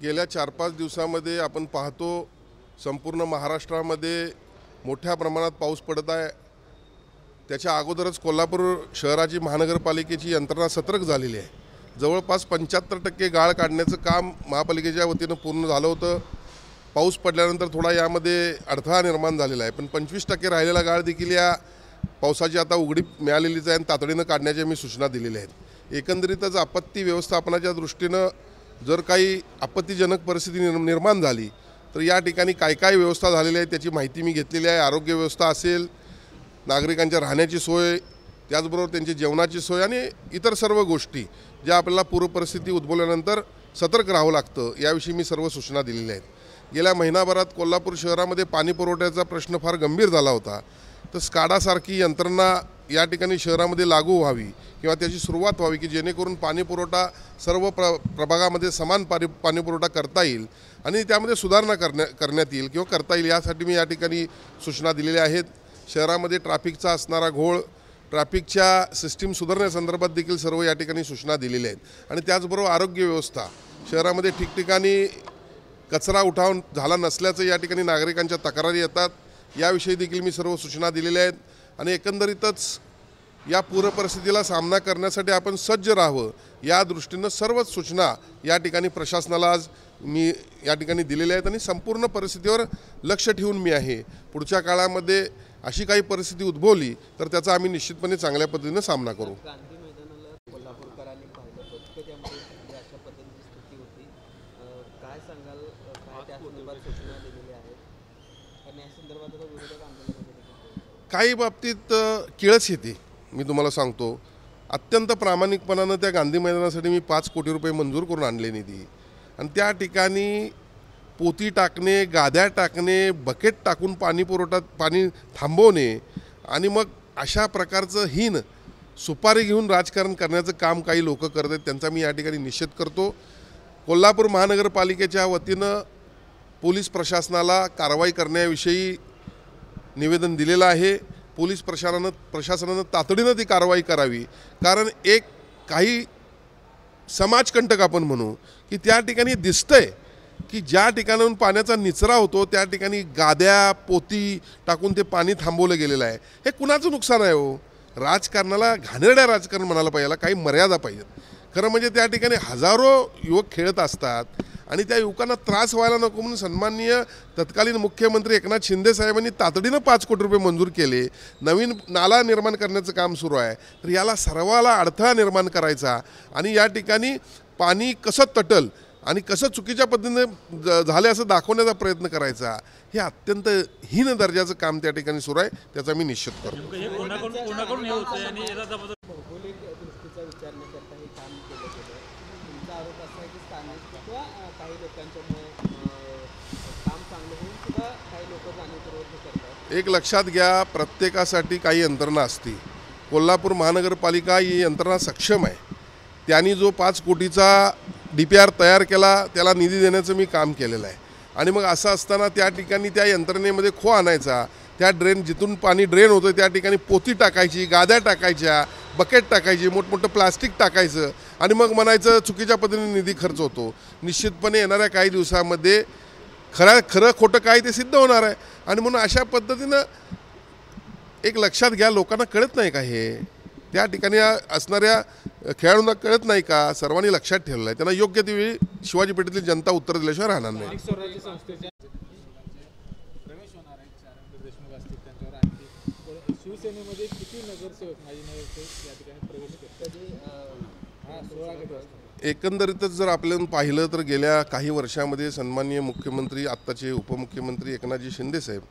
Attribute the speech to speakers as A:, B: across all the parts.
A: गेल्या 4-5 दिवसांमध्ये आपण पाहतो संपूर्ण महाराष्ट्रामध्ये मोठ्या प्रमाणात पाऊस पडत आहे। त्याच्या अगोदरच कोल्हापूर शहराची महानगरपालिकेची यंत्रणा सतर्क झालेली आहे। जवळपास 75% गाळ काढण्याचं काम महापालिकेच्या वतीनं पूर्ण झालं होतं। पाऊस पडल्यानंतर थोडा यामध्ये अडथळा निर्माण झालेला आहे, पण 25% राहिलेला गाळ देखील या पावसाची आता उघडीप मिळालेलीच आहे आणि तातडीनं काढण्याच्या मी सूचना दिलेल्या आहेत। एकंदरीतच आपत्ती व्यवस्थापनाच्या दृष्टीनं जर काही आपत्तीजनक परिस्थिती निर्माण झाली तर या ठिकाणी काय काय व्यवस्था झालेली आहे त्याची माहिती मी घेतलेली आहे। आरोग्य व्यवस्था असेल, नागरिकांच्या राहण्याची सोय, त्याचबरोबर त्यांची जेवणाची सोय आणि इतर सर्व गोष्टी ज्या आपल्याला पूरपरिस्थिती उद्भवल्यानंतर सतर्क राहावं लागतं याविषयी मी सर्व सूचना दिलेल्या आहेत। गेल्या महिनाभरात कोल्हापूर शहरामध्ये पाणी पुरवठ्याचा प्रश्न फार गंभीर झाला होता, तर स्काडासारखी यंत्रणा या ठिकाणी शहरामध्ये लागू व्हावी किंवा त्याची सुरुवात व्हावी की जेणेकरून पाणी पुरवठा सर्व प्रभागामध्ये समान पाणी पुरवठा करता येईल आणि त्यामध्ये सुधारणा करण्यात येईल किंवा करता येईल यासाठी मी या ठिकाणी सूचना दिलेल्या आहेत। शहरामध्ये ट्रॅफिकचा असणारा घोळ, ट्रॅफिकच्या सिस्टीम सुधारण्यासंदर्भात देखील सर्व या ठिकाणी सूचना दिलेल्या आहेत आणि त्याचबरोबर आरोग्य व्यवस्था शहरामध्ये ठिकठिकाणी कचरा उठाव झाला नसल्याचं या ठिकाणी नागरिकांच्या तक्रारी येतात, याविषयी देखील मी सर्व सूचना दिलेल्या आहेत आणि एकंदरीतच या पूरपरिस्थितीला सामना करण्यासाठी आपण सज्ज राहावं या दृष्टीनं सर्वच सूचना या ठिकाणी प्रशासनाला आज मी या ठिकाणी दिलेल्या आहेत आणि संपूर्ण परिस्थितीवर लक्ष ठेवून मी आहे। पुढच्या काळामध्ये अशी काही परिस्थिती उद्भवली तर त्याचा आम्ही निश्चितपणे चांगल्या पद्धतीने सामना करू।
B: गांधी मैदानाला कोल्हापूरकरांनी पाहिलं होतं त्यामध्ये अशा पद्धतीची स्थिती होती, काय सांगाल? काय त्या संदर्भात सूचना दिलेल्या आहेत आणि या संदर्भात विरोधक आंदोलन
A: काही बाबतीत किळस येते। मी तुम्हाला सांगतो, अत्यंत प्रामाणिकपणानं त्या गांधी मैदानासाठी मी 5 कोटी रुपये मंजूर करून आणले निधी आणि त्या ठिकाणी पोती टाकणे, गाद्या टाकणे, बकेट टाकून पाणी थांबवणे आणि मग अशा प्रकारचं हीन सुपारी घेऊन राजकारण करण्याचं काम काही लोक करत आहेत, त्यांचा मी या ठिकाणी निषेध करतो। कोल्हापूर महानगरपालिकेच्या वतीनं पोलीस प्रशासनाला कारवाई करण्याविषयी निवेदन दिलेलं आहे। पोलीस प्रशासनानं तातडीनं ती कारवाई करावी, कारण एक काही समाजकंटक आपण म्हणू की त्या ठिकाणी दिसतंय की ज्या ठिकाणाहून पाण्याचा निचरा होतो त्या ठिकाणी गाद्या पोती टाकून ते पाणी थांबवलं गेलेलं आहे। हे कुणाचं नुकसान आहे हो? राजकारणाला घाणेरड्या राजकारण म्हणायला पाहिजे, काही मर्यादा पाहिजेत। खरं म्हणजे त्या ठिकाणी हजारो युवक खेळत असतात आणि त्या युवकांना त्रास व्हायला नको म्हणून सन्माननीय तत्कालीन मुख्यमंत्री एकनाथ शिंदे साहेबांनी तातडीनं 5 कोटी रुपये मंजूर केले। नवीन नाला निर्माण करण्याचं काम सुरू आहे, तर याला सर्वाला अडथळा निर्माण करायचा आणि या ठिकाणी पाणी कसं तटल आणि कसं चुकीच्या पद्धतीने झाले असं दाखवण्याचा प्रयत्न करायचा, हे अत्यंत हीन दर्जाचं काम त्या ठिकाणी सुरू आहे, त्याचा मी निश्चित करतो।
B: भौगोलिक दृष्टीचा विचार न करता हे काम केलं गेलं, तुमचा आरोप असा आहे की स्थानिक किंवा काही लोकांच्यामुळे काम चांगलं होऊन सुद्धा काही लोक जाणीवपूर्वक करतात।
A: एक लक्षात घ्या, प्रत्येकासाठी काही यंत्रणा असते। कोल्हापूर महानगरपालिका ही यंत्रणा सक्षम आहे। त्यांनी जो 5 कोटीचा DPR तयार केला त्याला निधी देण्याचं मी काम केलेलं आहे आणि मग असं असताना त्या ठिकाणी त्या यंत्रणेमध्ये खो आणायचा, त्या जिथून पाणी ड्रेन होतं त्या ठिकाणी पोती टाकायची, गाद्या टाकायच्या, बकेट टाकायची, मोठमोठं प्लास्टिक टाकायचं आणि मग म्हणायचं चुकीच्या पद्धतीने निधी खर्च होतो। निश्चितपणे येणाऱ्या काही दिवसामध्ये खरं खोटं काय ते सिद्ध होणार आहे आणि म्हणून अशा पद्धतीनं एक लक्षात घ्या, लोकांना कळत नाही का हे? त्या ठिकाणी असणाऱ्या खेळाडूंना कळत नाही का? सर्वांनी लक्षात ठेवलं आहे, त्यांना योग्य ती वेळी शिवाजी पेठेतील जनता उत्तर दिल्याशिवाय राहणार नाही।
C: शिवसेनेमध्ये किती नगरसेवक माजी नगरसेवक या ठिकाणी प्रवेश करतात?
A: एकंदरीतच जर आपल्याला पाहिलं तर गेल्या काही वर्षामध्ये सन्माननीय मुख्यमंत्री आत्ताचे उपमुख्यमंत्री एकनाथजी शिंदे साहेब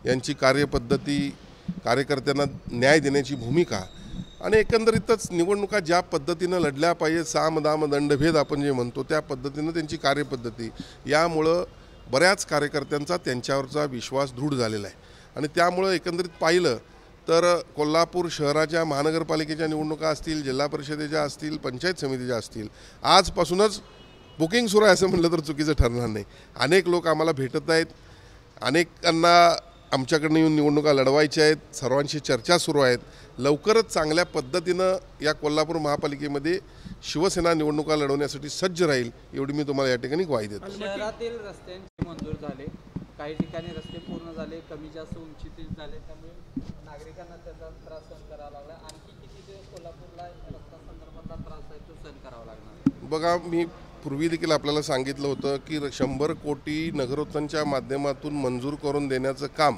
A: यांची कार्यपद्धती, कार्यकर्त्यांना न्याय देण्याची भूमिका आणि एकंदरीतच निवडणुका ज्या पद्धतीनं लढल्या पाहिजे, साम दाम दंडभेद आपण जे म्हणतो त्या पद्धतीनं त्यांची कार्यपद्धती, यामुळं बऱ्याच कार्यकर्त्यांचा त्यांच्यावरचा विश्वास दृढ झालेला आहे आणि त्यामुळं एकंदरीत पाहिलं तर कोल्हापूर शहराच्या महानगरपालिकेच्या निवडणुका असतील, जिल्हा परिषदेच्या असतील, पंचायत समितीच्या असतील, आजपासूनच बुकिंग सुरू आहे असं म्हटलं तर चुकीचं ठरणार नाही। अनेक लोक आम्हाला भेटत आहेत, अनेकांना आमच्याकडनं येऊन निवडणुका लढवायच्या आहेत, सर्वांशी चर्चा सुरू आहेत. लवकरच चांगल्या पद्धतीनं या कोल्हापूर महापालिकेमध्ये शिवसेना निवडणुका लढवण्यासाठी सज्ज राहील एवढी मी तुम्हाला या ठिकाणी ग्वाही देतो.
B: शहरातील रस्त्यांचे मंजूर झाले, काही ठिकाणी रस्ते पूर्ण झाले, कमी जास्त उंचीतील झाले, त्यामुळे नागरिकांना त्याचा त्रास सहन करावा लागला. आणखी किती दिवस कोल्हापूरला रस्ता संदर्भातला त्रास आहे तो सहन करावा लागणार?
A: बघा, मी पूर्वी देखील आपल्याला सांगितलं होतं की 100 कोटी नगरोत्थानच्या माध्यमातून मंजूर करून देण्याचं काम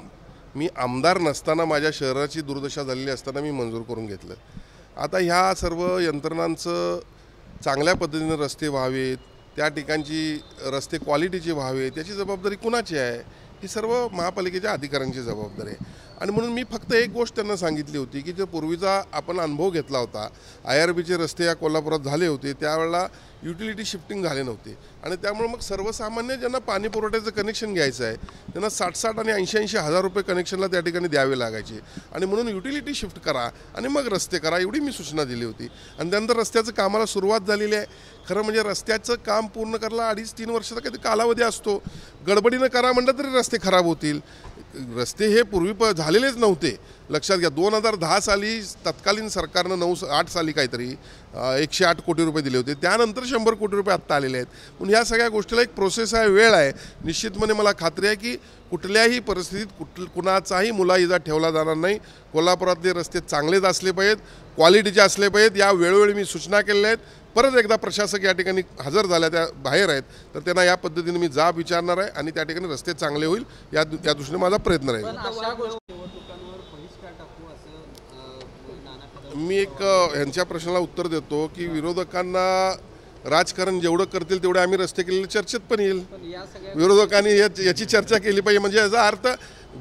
A: मी आमदार नसताना, माझ्या शहराची दुर्दशा झालेली असताना मी मंजूर करून घेतलं. आता ह्या सर्व यंत्रणांचं चांगल्या पद्धतीने रस्ते व्हावेत, त्या ठिकाणची रस्ते क्वालिटीचे व्हावेत, याची जबाबदारी कुणाची आहे? ही सर्व महापालिकेच्या अधिकाऱ्यांची जबाबदारी आहे. आणि म्हणून मी फक्त एक गोष्ट त्यांना सांगितली होती की जो पूर्वीचा आपण अनुभव घेतला होता, IRBचे रस्ते या कोल्हापुरात झाले होते, त्यावेळेला युटिलिटी शिफ्टिंग झाले नव्हते आणि त्यामुळे मग सर्वसामान्य ज्यांना पाणी पुरवठ्याचं कनेक्शन घ्यायचं आहे त्यांना 60-60 आणि 80-80 हजार रुपये कनेक्शनला त्या ठिकाणी द्यावे लागायचे. आणि म्हणून युटिलिटी शिफ्ट करा आणि मग रस्ते करा, एवढी मी सूचना दिली होती. आणि त्यानंतर रस्त्याचं कामाला सुरुवात झालेली आहे. खरं म्हणजे रस्त्याचं काम पूर्ण करायला 2.5-3 वर्षाचा काही कालावधी असतो. गडबडीनं करा म्हणलं तरी रस्ते खराब होतील. रस्ते हे पूर्वी झालेलेच नव्हते. लक्षात घ्या, 2010 साली तत्कालीन सरकारनं 9-8 साली काहीतरी 108 कोटी रुपये दिले होते. त्यानंतर 100 कोटी रुपये आत्ता आलेले आहेत. म्हणून ह्या सगळ्या गोष्टीला एक प्रोसेस आहे, वेळ आहे. निश्चितपणे मला खात्री आहे की कुठल्याही परिस्थितीत कुणाचाही मुलाइजा ठेवला जाणार नाही. कोल्हापुरातले रस्ते चांगलेच असले पाहिजेत, क्वालिटीचे असले पाहिजेत. या वेळोवेळी मी सूचना केलेल्या आहेत. परत एकदा प्रशासक या ठिकाणी हजर झाल्या, त्या बाहेर आहेत, तर त्यांना या पद्धतीने मी जाब विचारणार आहे आणि त्या ठिकाणी रस्ते चांगले होईल या दृष्टीने माझा प्रयत्न राहील. मी एक ह्यांच्या प्रश्नाला उत्तर देतो की विरोधकांना राजकारण जेवढं करतील तेवढे आम्ही रस्ते केलेले चर्चेत पण येईल. विरोधकांनी याची चर्चा केली पाहिजे. म्हणजे याचा अर्थ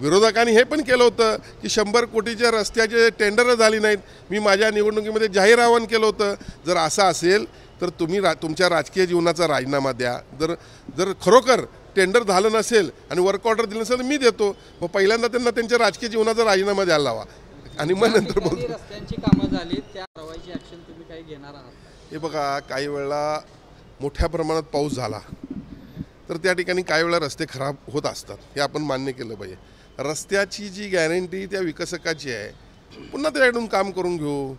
A: विरोधकांनी हे पण केलं होतं की 100 कोटीच्या रस्त्याचे टेंडर झाली नाहीत. मी माझ्या निवडणुकीमध्ये जाहीर आवाहन केलं होतं, जर असं असेल तर तुम्ही तुमच्या राजकीय जीवनाचा राजीनामा द्या. जर खरोखर टेंडर झालं नसेल आणि वर्क ऑर्डर दिलं नसेल तर मी देतो. मग पहिल्यांदा त्यांना त्यांच्या राजकीय जीवनाचा राजीनामा द्यायला लावा आणि मग नंतर बोलतो.
B: रस्त्यांची कामं झाली, त्या कारवाईची ॲक्शन तुम्ही काही घेणार आहात?
A: हे बघा, काही वेळेला मोठ्या प्रमाणात पाऊस झाला तर त्या ठिकाणी काही वेळा रस्ते खराब होत असतात, हे आपण मान्य केलं पाहिजे. रस्त्याची जी गॅरंटी त्या विकसकाची आहे, पुन्हा त्याच्याकडून काम करून घेऊ.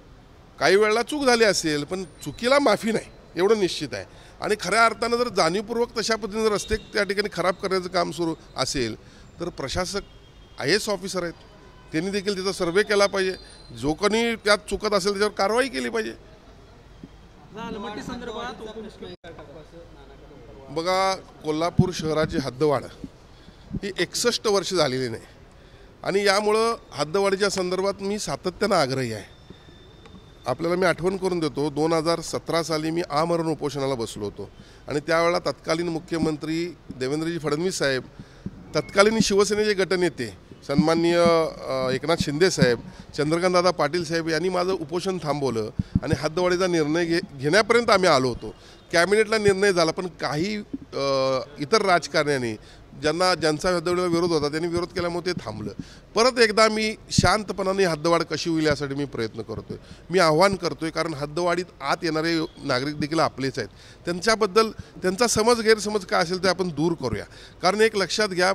A: काही वेळेला चूक झाली असेल पण चुकीला माफी नाही, एवढं निश्चित आहे. आणि खऱ्या अर्थानं जर जाणीवपूर्वक तशा पद्धतीने रस्ते त्या ठिकाणी खराब करण्याचं काम सुरू असेल तर प्रशासक IAS ऑफिसर आहेत, त्यांनी देखील त्याचा सर्वे केला पाहिजे. जो कोणी त्यात चुकत असेल त्याच्यावर कारवाई केली पाहिजे. बघा, कोल्हापूर शहराची हद्दवाढ ही 61 वर्ष झालेली नाही आणि यामुळं हद्दवाढीच्या संदर्भात मी सातत्यानं आग्रही आहे. आपल्याला मी आठवण करून देतो, 2017 साली मी आमरण उपोषणाला बसलो होतो आणि त्यावेळेला तत्कालीन मुख्यमंत्री देवेंद्रजी फडणवीस साहेब, तत्कालीन शिवसेनेचे गटनेते सन्माननीय एकनाथ शिंदे साहेब, चंद्रकांतदादा पाटील साहेब यांनी माझं उपोषण थांबवलं आणि हद्दवाढीचा निर्णय घेण्यापर्यंत आम्ही आलो होतो. कॅबिनेटला निर्णय झाला, पण काही इतर राजकारण्यांनी ज्यांचा हद्दवाढीला विरोध होता त्यांनी विरोध केल्यामुळे ते थांबलं. परत एकदा मी शांतपणाने हद्दवाढ कशी होईल यासाठी मी प्रयत्न करतोय, मी आव्हान करतोय. कारण हद्दवाढीत आत येणारे नागरिक देखील आपलेच आहेत. त्यांच्याबद्दल त्यांचा गैरसमज काय असेल ते आपण दूर करूया. कारण एक लक्षात घ्या,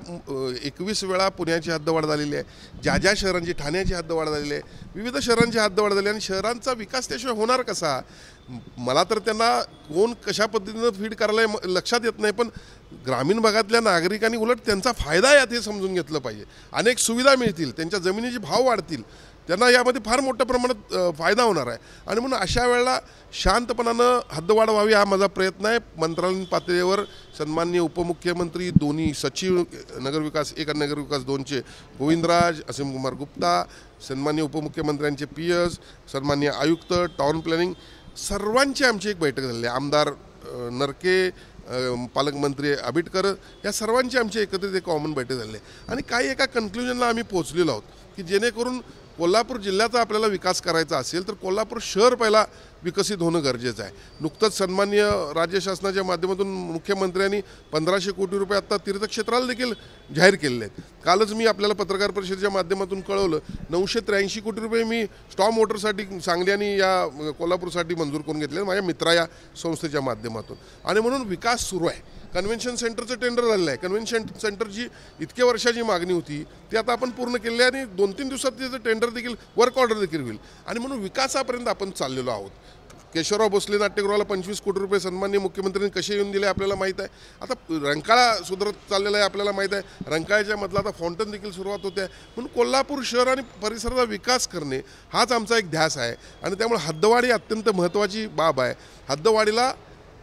A: 21 वेळा पुण्याची हद्दवाढ झालेली आहे, ज्या शहरांची, ठाण्याची हद्दवाढ झालेली आहे, विविध शहरांची हद्दवाढ झाली आणि शहरांचा विकास त्याशिवाय होणार कसा? मला तर त्यांना कोण कशा पद्धतीनं फीड करायला लक्षात येत नाही, पण ग्रामीण भागातल्या नागरिकांनी उलट त्यांचा फायदा यात हे समजून घेतलं पाहिजे. अनेक सुविधा मिळतील, त्यांच्या जमिनीचे भाव वाढतील, त्यांना यामध्ये फार मोठ्या प्रमाणात फायदा होणार आहे. आणि म्हणून अशा वेळेला शांतपणानं हद्दवाढ व्हावी हा माझा प्रयत्न आहे. मंत्रालयीन पातळीवर सन्माननीय उपमुख्यमंत्री, दोन्ही सचिव नगरविकास 1 आणि नगरविकास 2चे गोविंदराज, असीम कुमार गुप्ता, सन्माननीय उपमुख्यमंत्र्यांचे PS, सन्माननीय आयुक्त, टाउन प्लॅनिंग, सर्वांची आमची एक बैठक झाली आहे. आमदार नरके, पालकमंत्री आबिटकर, या सर्वांची आमची एकत्रित एक कॉमन बैठक झाली आहे आणि काही एका कन्क्लुजनला आम्ही पोहोचलेलो आहोत की जेणेकरून कोल्हापूर जिल्ह्याचा आपल्याला विकास करायचा असेल तर कोल्हापूर शहर पहिला विकसित होणं गरजेचं आहे. नुकतंच सन्माननीय राज्य शासनाच्या माध्यमातून मुख्यमंत्र्यांनी 1500 कोटी रुपये आत्ता तीर्थक्षेत्राला देखील जाहीर केलेले आहेत. कालच मी आपल्याला पत्रकार परिषदेच्या माध्यमातून कळवलं, 983 कोटी रुपये मी स्टॉम वॉटरसाठी सांगली आणि या कोल्हापूरसाठी मंजूर करून घेतले माझ्या मित्रा या संस्थेच्या माध्यमातून. आणि म्हणून विकास सुरू आहे. कन्व्हेन्शन सेंटरचं टेंडर झालेलं आहे. कन्व्हेन्शन सेंटरची इतक्या वर्षाची मागणी होती ती आता आपण पूर्ण केली आहे आणि 2-3 दिवसात त्याचं टेंडर देखील वर्क ऑर्डर देखील होईल. आणि म्हणून विकासापर्यंत आपण चाललेलो आहोत. केशवराव भोसले नाट्यगृहाला 25 कोटी रुपये सन्माननीय मुख्यमंत्र्यांनी कसे येऊन दिले आपल्याला माहीत आहे. आता रंकाळा सुधारत चाललेला आहे आपल्याला माहीत आहे. रंकाळ्याच्या मधला आता फाउंटन देखील सुरुवात होते आहे. म्हणून कोल्हापूर शहर आणि परिसराचा विकास करणे हाच आमचा एक ध्यास आहे. आणि त्यामुळे हद्दवाढी अत्यंत महत्त्वाची बाब आहे. हद्दवाढीला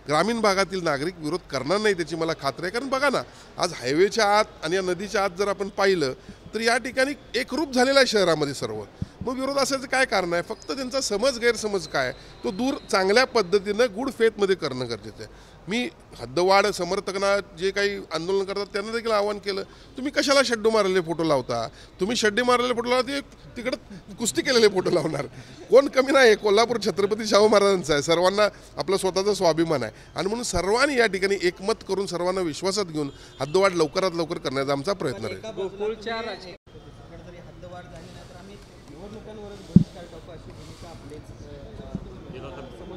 A: ग्रामीण भागातील नागरिक विरोध करणार नाही त्याची मला खात्री आहे. कारण बघा ना, आज हायवेच्या आत आणि या नदीच्या आत जर आपण पाहिलं तर या ठिकाणी एकरूप झालेला आहे शहरामध्ये सर्व. मग विरोध असायचं काय कारण आहे? फक्त त्यांचा गैरसमज काय तो दूर चांगल्या पद्धतीनं गुड फेथमध्ये करणं गरजेचं आहे. मी हद्दवाढ समर्थकांना जे काही आंदोलन करतात त्यांना देखील आवाहन केलं, तुम्ही कशाला शड्डू मारलेले फोटो लावता? तुम्ही शड्डी मारलेले फोटो लावता, ते तिकडं कुस्ती केलेले फोटो लावणार. कोण कमी नाही. कोल्हापूर छत्रपती शाहू महाराजांचं आहे. सर्वांना आपला स्वतःचा स्वाभिमान आहे. आणि म्हणून सर्वांनी या ठिकाणी एकमत करून सर्वांना विश्वासात घेऊन हद्दवाढ लवकरात लवकर करण्याचा आमचा प्रयत्न राहील.
C: गोकुळच्या
B: जरी हद्दवाढ झाली नाही तर आम्ही निवडणुकांवरच बहिष्कार टाकू अशी भूमिका आपलीच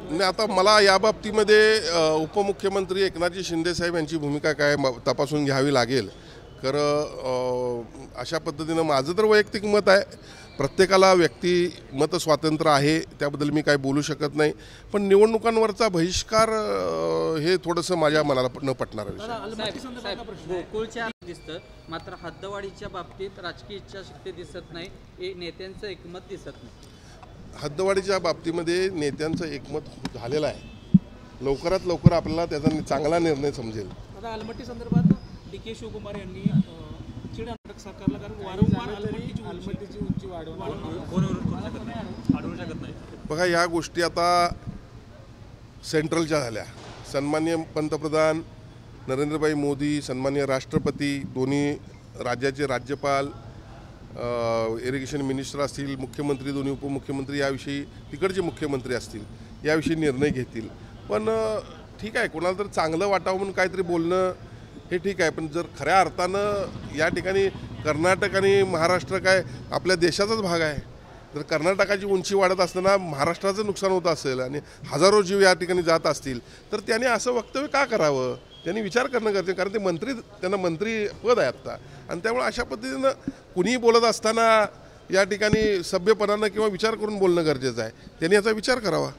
A: नाही, आता मला या बाबतीमध्ये उपमुख्यमंत्री एकनाथजी शिंदेसाहेब यांची भूमिका काय तपासून घ्यावी लागेल. अशा पद्धतीनं माझं तर वैयक्तिक मत आहे. प्रत्येकाला व्यक्तिमत स्वातंत्र्य आहे, त्याबद्दल मी काय बोलू शकत नाही. पण निवडणुकांवरचा बहिष्कार हे थोडंसं माझ्या मनाला न पटणारं विषय.
D: गोकुळच्या दिसतं, मात्र हद्दवाढीच्या बाबतीत राजकीय इच्छाशक्ती दिसत नाही, नेत्यांचं एकमत दिसत नाही.
A: हद्दवाढीच्या बाबतीमध्ये नेत्यांचं एकमत झालेलं आहे. लवकरात लवकर आपल्याला त्याचा चांगला निर्णय समजेल.
C: आता आलमट्टी संदर्भात DK शिवकुमार यांनी चिड आणलं सरकारला, कारण वारंवार आलमट्टीची उंची वाढवू शकत नाही.
A: बघा, या गोष्टी आता सेंट्रलच्या झाल्या. सन्माननीय पंतप्रधान नरेंद्रभाई मोदी, सन्माननीय राष्ट्रपती, दोन्ही राज्याचे राज्यपाल, इरिगेशन मिनिस्टर असतील, मुख्यमंत्री, दोन्ही उपमुख्यमंत्री याविषयी, तिकडचे मुख्यमंत्री असतील याविषयी निर्णय घेतील. पण ठीक आहे, कोणाला तर चांगलं वाटावं म्हणून काहीतरी बोलणं हे ठीक आहे. पण जर खऱ्या अर्थानं या ठिकाणी कर्नाटक आणि महाराष्ट्र काय आपल्या देशाचाच भाग आहे. जर कर्नाटकाची उंची वाढत असताना महाराष्ट्राचं नुकसान होत असेल आणि हजारो जीव या ठिकाणी जात असतील तर त्याने असं वक्तव्य का करावं? त्यांनी विचार करणं गरजेचं. कारण ते मंत्री, त्यांना मंत्रीपद आहे आत्ता. आणि त्यामुळे अशा पद्धतीनं कुणीही बोलत असताना या ठिकाणी सभ्यपणानं किंवा विचार करून बोलणं गरजेचं आहे. त्यांनी याचा विचार करावा.